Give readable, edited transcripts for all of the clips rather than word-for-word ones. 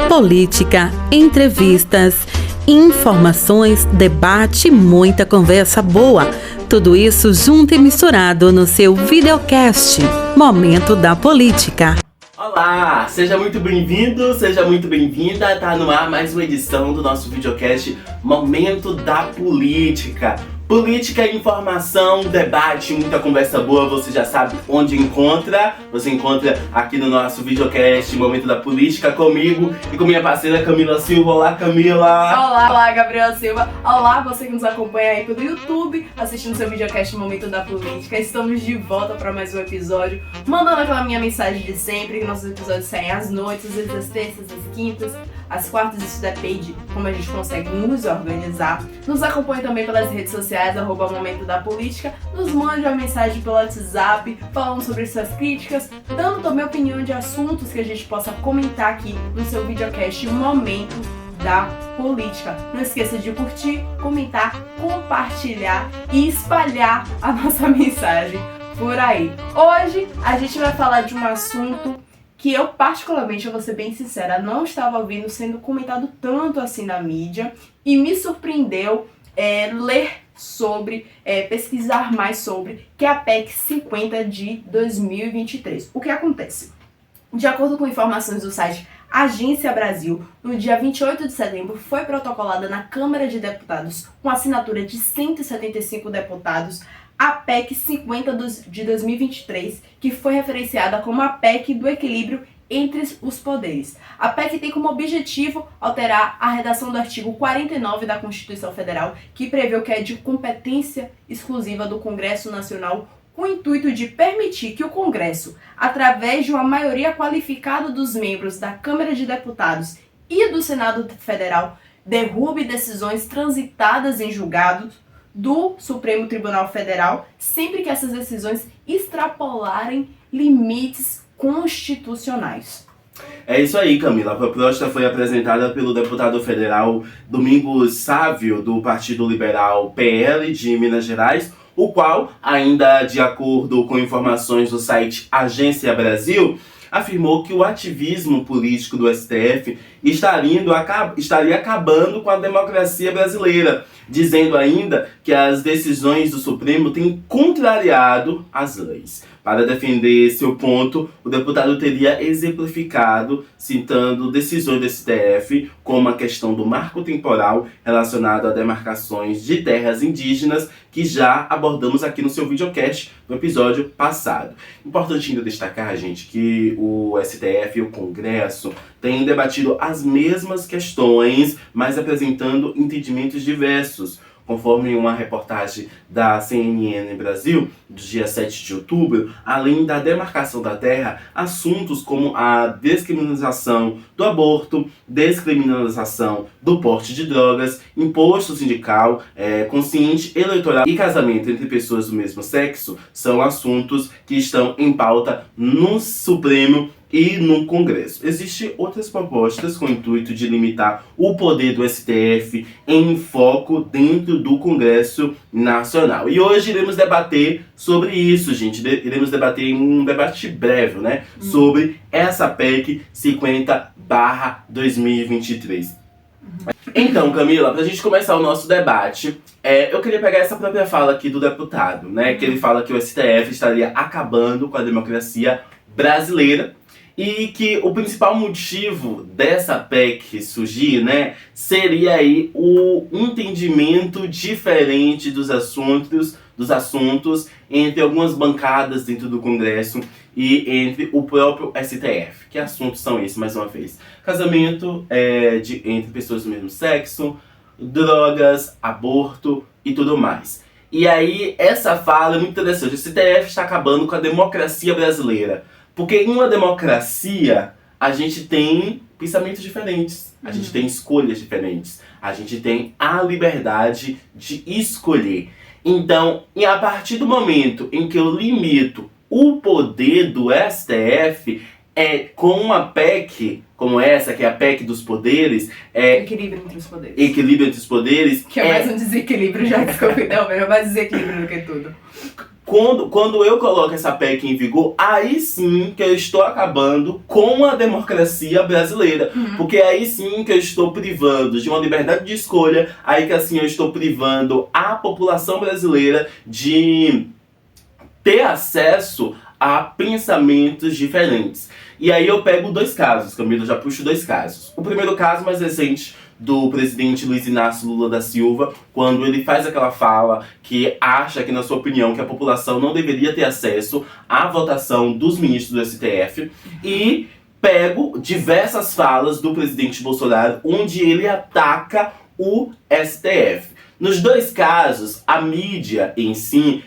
Política, entrevistas, informações, debate e muita conversa boa. Tudo isso junto e misturado no seu videocast Momento da Política. Olá, seja muito bem-vindo, seja muito bem-vinda. Tá no ar mais uma edição do nosso videocast Momento da Política. Política, informação, debate, muita conversa boa, você já sabe onde encontra. Você encontra aqui no nosso videocast Momento da Política comigo e com minha parceira Camila Silva. Olá, Camila! Olá, Gabriela Silva. Olá, você que nos acompanha aí pelo YouTube, assistindo seu videocast Momento da Política. Estamos de volta para mais um episódio, mandando aquela minha mensagem de sempre, que nossos episódios saem às noites, às vezes às terças, às quintas, às quartas, isso depende como a gente consegue nos organizar. Nos acompanhe também pelas redes sociais, @Momento da Política, nos mande uma mensagem pelo WhatsApp, falando sobre suas críticas, dando também opinião de assuntos que a gente possa comentar aqui no seu videocast Momento da Política. Não esqueça de curtir, comentar, compartilhar e espalhar a nossa mensagem por aí. Hoje a gente vai falar de um assunto que eu particularmente, eu vou ser bem sincera, não estava ouvindo sendo comentado tanto assim na mídia e me surpreendeu ler sobre, pesquisar mais sobre, que é a PEC 50 de 2023. O que acontece? De acordo com informações do site Agência Brasil, no dia 28 de setembro foi protocolada na Câmara de Deputados, com assinatura de 175 deputados, a PEC 50 de 2023, que foi referenciada como a PEC do equilíbrio entre os poderes. A PEC tem como objetivo alterar a redação do artigo 49 da Constituição Federal, que prevê o que é de competência exclusiva do Congresso Nacional, com o intuito de permitir que o Congresso, através de uma maioria qualificada dos membros da Câmara de Deputados e do Senado Federal, derrube decisões transitadas em julgados do Supremo Tribunal Federal, sempre que essas decisões extrapolarem limites constitucionais. É isso aí, Camila. A proposta foi apresentada pelo deputado federal Domingos Sávio, do Partido Liberal PL de Minas Gerais, o qual, ainda de acordo com informações do site Agência Brasil, afirmou que o ativismo político do STF estaria acabando com a democracia brasileira, dizendo ainda que as decisões do Supremo têm contrariado as leis. Para defender seu ponto, o deputado teria exemplificado, citando decisões do STF, como a questão do marco temporal relacionado a demarcações de terras indígenas, que já abordamos aqui no seu videocast no episódio passado. Importante ainda destacar, gente, que o STF e o Congresso têm debatido as mesmas questões, mas apresentando entendimentos diversos. Conforme uma reportagem da CNN Brasil, do dia 7 de outubro, além da demarcação da terra, assuntos como a descriminalização do aborto, descriminalização do porte de drogas, imposto sindical, consciente eleitoral e casamento entre pessoas do mesmo sexo são assuntos que estão em pauta no Supremo e no Congresso. Existem outras propostas com o intuito de limitar o poder do STF em foco dentro do Congresso Nacional. E hoje iremos debater sobre isso, gente. Iremos debater em um debate breve, né? Sobre essa PEC 50/2023. Então, Camila, pra gente começar o nosso debate, eu queria pegar essa própria fala aqui do deputado, né? Que ele fala que o STF estaria acabando com a democracia brasileira. E que o principal motivo dessa PEC surgir, né, seria aí o entendimento diferente dos assuntos entre algumas bancadas dentro do Congresso e entre o próprio STF. Que assuntos são esses, mais uma vez? Casamento entre pessoas do mesmo sexo, drogas, aborto e tudo mais. E aí, essa fala é muito interessante. O STF está acabando com a democracia brasileira. Porque em uma democracia, a gente tem pensamentos diferentes, a gente tem escolhas diferentes, a gente tem a liberdade de escolher. Então, e a partir do momento em que eu limito o poder do STF, com uma PEC como essa, que é a PEC dos poderes... Equilíbrio entre os poderes. Equilíbrio entre os poderes. Que é mais um desequilíbrio, já desculpa, não, mas é mais desequilíbrio do que tudo. Quando eu coloco essa PEC em vigor, aí sim que eu estou acabando com a democracia brasileira. Porque aí sim que eu estou privando de uma liberdade de escolha, aí que assim eu estou privando a população brasileira de ter acesso a pensamentos diferentes. E aí eu pego 2 casos, Camila, já puxo 2 casos. O primeiro caso mais recente do presidente Luiz Inácio Lula da Silva, quando ele faz aquela fala que acha que, na sua opinião, que a população não deveria ter acesso à votação dos ministros do STF, e pego diversas falas do presidente Bolsonaro onde ele ataca o STF. Nos 2 casos, a mídia em si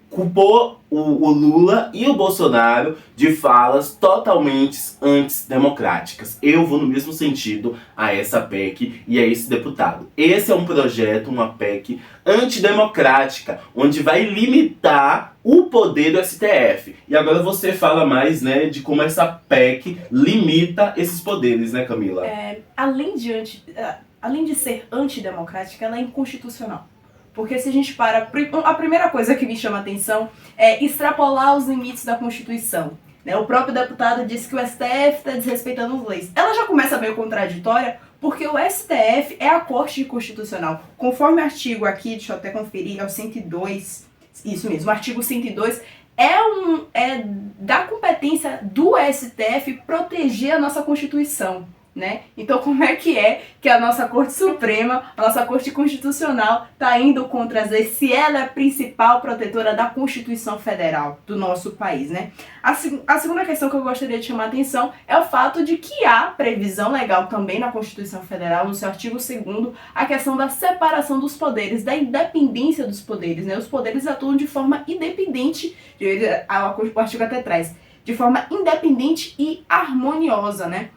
culpou o Lula e o Bolsonaro de falas totalmente antidemocráticas. Eu vou no mesmo sentido a essa PEC e a esse deputado. Esse é um projeto, uma PEC antidemocrática, onde vai limitar o poder do STF. E agora você fala mais, né, de como essa PEC limita esses poderes, né, Camila? Além de ser antidemocrática, ela é inconstitucional. Porque se a gente a primeira coisa que me chama a atenção é extrapolar os limites da Constituição. Né? O próprio deputado disse que o STF está desrespeitando as leis. Ela já começa meio contraditória, porque o STF é a Corte Constitucional. Conforme o artigo aqui, deixa eu até conferir, é o 102, isso mesmo, o artigo 102, é da competência do STF proteger a nossa Constituição. Né? Então como é que a nossa Corte Suprema, a nossa Corte Constitucional está indo contra as leis, se ela é a principal protetora da Constituição Federal do nosso país, né? A segunda questão que eu gostaria de chamar a atenção é o fato de que há previsão legal também na Constituição Federal, no seu artigo 2º, a questão da separação dos poderes, da independência dos poderes, né? Os poderes atuam de forma independente, o artigo até traz, de forma independente e harmoniosa, né?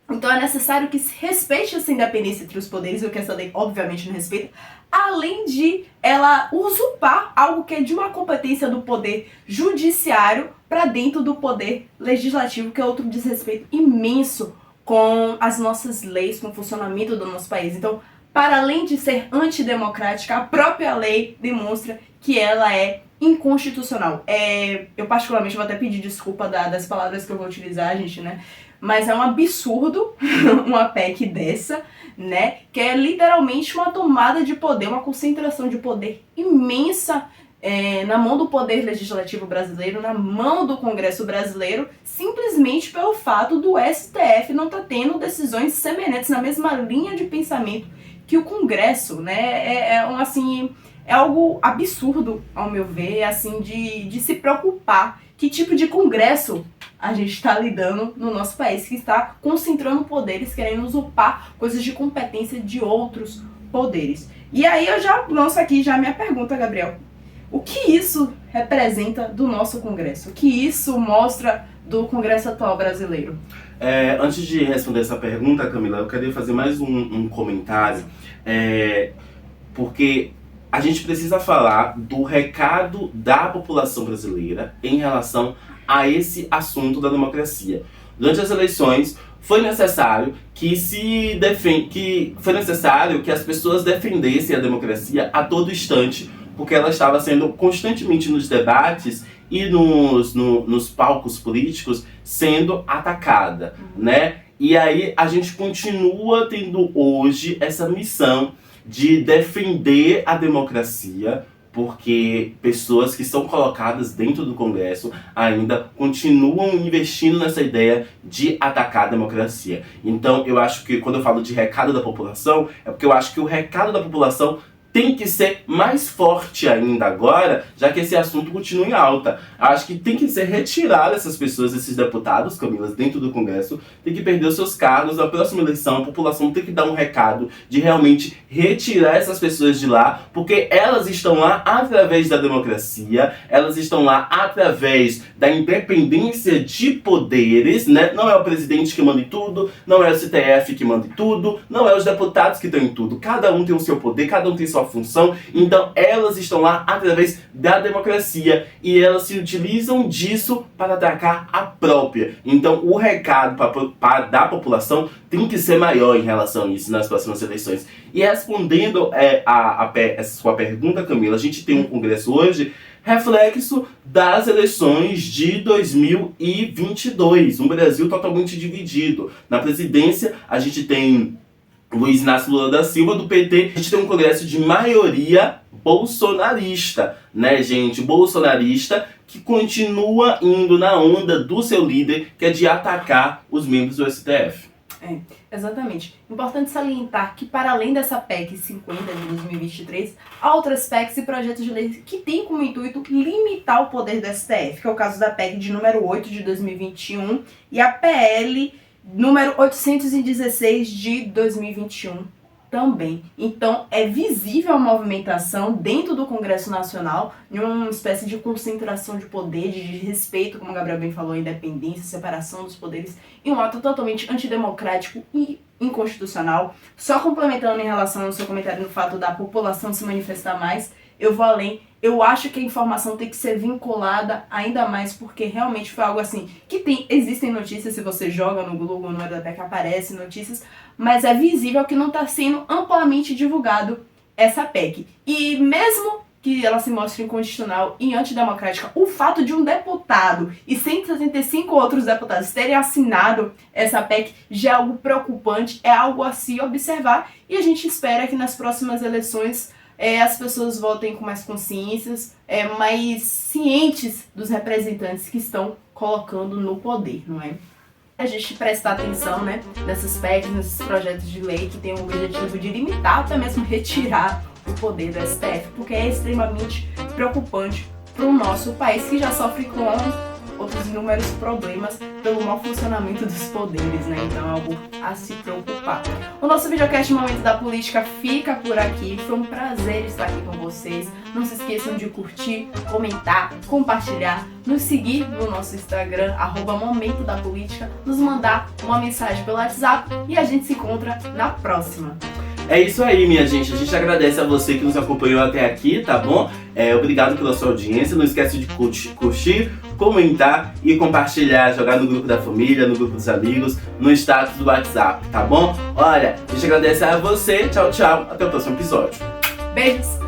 Então é necessário que se respeite essa independência entre os poderes, o que essa lei obviamente não respeita, além de ela usurpar algo que é de uma competência do poder judiciário para dentro do poder legislativo, que é outro desrespeito imenso com as nossas leis, com o funcionamento do nosso país. Então, para além de ser antidemocrática, a própria lei demonstra que ela é inconstitucional. Eu particularmente vou até pedir desculpa das palavras que eu vou utilizar, gente, né? Mas é um absurdo uma PEC dessa, né? Que é literalmente uma tomada de poder, uma concentração de poder imensa na mão do poder legislativo brasileiro, na mão do Congresso brasileiro, simplesmente pelo fato do STF não estar tendo decisões semelhantes na mesma linha de pensamento que o Congresso, né? É algo absurdo, ao meu ver, assim, de se preocupar que tipo de Congresso a gente está lidando no nosso país, que está concentrando poderes, querendo usurpar coisas de competência de outros poderes. E aí eu já lanço aqui já a minha pergunta, Gabriel. O que isso representa do nosso Congresso? O que isso mostra do Congresso atual brasileiro? Antes de responder essa pergunta, Camila, eu queria fazer mais um comentário, porque a gente precisa falar do recado da população brasileira em relação a esse assunto da democracia. Durante as eleições, foi necessário que as pessoas defendessem a democracia a todo instante, porque ela estava sendo constantemente nos debates e nos palcos políticos sendo atacada, né? E aí a gente continua tendo hoje essa missão de defender a democracia, porque pessoas que são colocadas dentro do Congresso ainda continuam investindo nessa ideia de atacar a democracia. Então eu acho que quando eu falo de recado da população, é porque eu acho que o recado da população tem que ser mais forte ainda agora, já que esse assunto continua em alta. Acho que tem que ser retirado essas pessoas, esses deputados, Camila, dentro do Congresso, tem que perder os seus cargos. Na próxima eleição, a população tem que dar um recado de realmente retirar essas pessoas de lá, porque elas estão lá através da democracia, elas estão lá através da independência de poderes, né? Não é o presidente que manda em tudo, não é o STF que manda em tudo, não é os deputados que estão em tudo. Cada um tem o seu poder, cada um tem sua função. Então elas estão lá através da democracia e elas se utilizam disso para atacar a própria. Então o recado da população tem que ser maior em relação a isso nas próximas eleições. E respondendo essa sua pergunta, Camila, a gente tem um congresso hoje reflexo das eleições de 2022. Um Brasil totalmente dividido. Na presidência, a gente tem Luiz Inácio Lula da Silva, do PT. A gente tem um congresso de maioria bolsonarista, né, gente? Bolsonarista que continua indo na onda do seu líder, que é de atacar os membros do STF. Exatamente. Importante salientar que, para além dessa PEC 50 de 2023, há outras PECs e projetos de lei que têm como intuito limitar o poder do STF, que é o caso da PEC de número 8 de 2021 e a PL número 816 de 2021 também. Então, é visível a movimentação dentro do Congresso Nacional, de uma espécie de concentração de poder, de respeito, como o Gabriel bem falou, independência, separação dos poderes, em um ato totalmente antidemocrático e inconstitucional. Só complementando em relação ao seu comentário no fato da população se manifestar mais, eu vou além. Eu acho que a informação tem que ser vinculada ainda mais, porque realmente foi algo assim, que existem notícias, se você joga no Google, no EDPEC, aparecem notícias, mas é visível que não está sendo amplamente divulgado essa PEC. E mesmo que ela se mostre inconstitucional e antidemocrática, o fato de um deputado e 175 outros deputados terem assinado essa PEC já é algo preocupante, é algo a se observar, e a gente espera que nas próximas eleições as pessoas votem com mais consciências, mais cientes dos representantes que estão colocando no poder, não é? A gente prestar atenção, né, nessas PECs, nesses projetos de lei que têm o objetivo de limitar, até mesmo retirar o poder do STF, porque é extremamente preocupante para o nosso país, que já sofre com outros inúmeros problemas pelo mau funcionamento dos poderes, né? Então é algo a se preocupar. O nosso videocast Momento da Política fica por aqui. Foi um prazer estar aqui com vocês. Não se esqueçam de curtir, comentar, compartilhar, nos seguir no nosso Instagram, @Momento da Política, nos mandar uma mensagem pelo WhatsApp e a gente se encontra na próxima. É isso aí, minha gente. A gente agradece a você que nos acompanhou até aqui, tá bom? Obrigado pela sua audiência. Não esquece de curtir, comentar e compartilhar, jogar no grupo da família, no grupo dos amigos, no status do WhatsApp, tá bom? Olha, a gente agradece a você. Tchau, tchau. Até o próximo episódio. Beijos!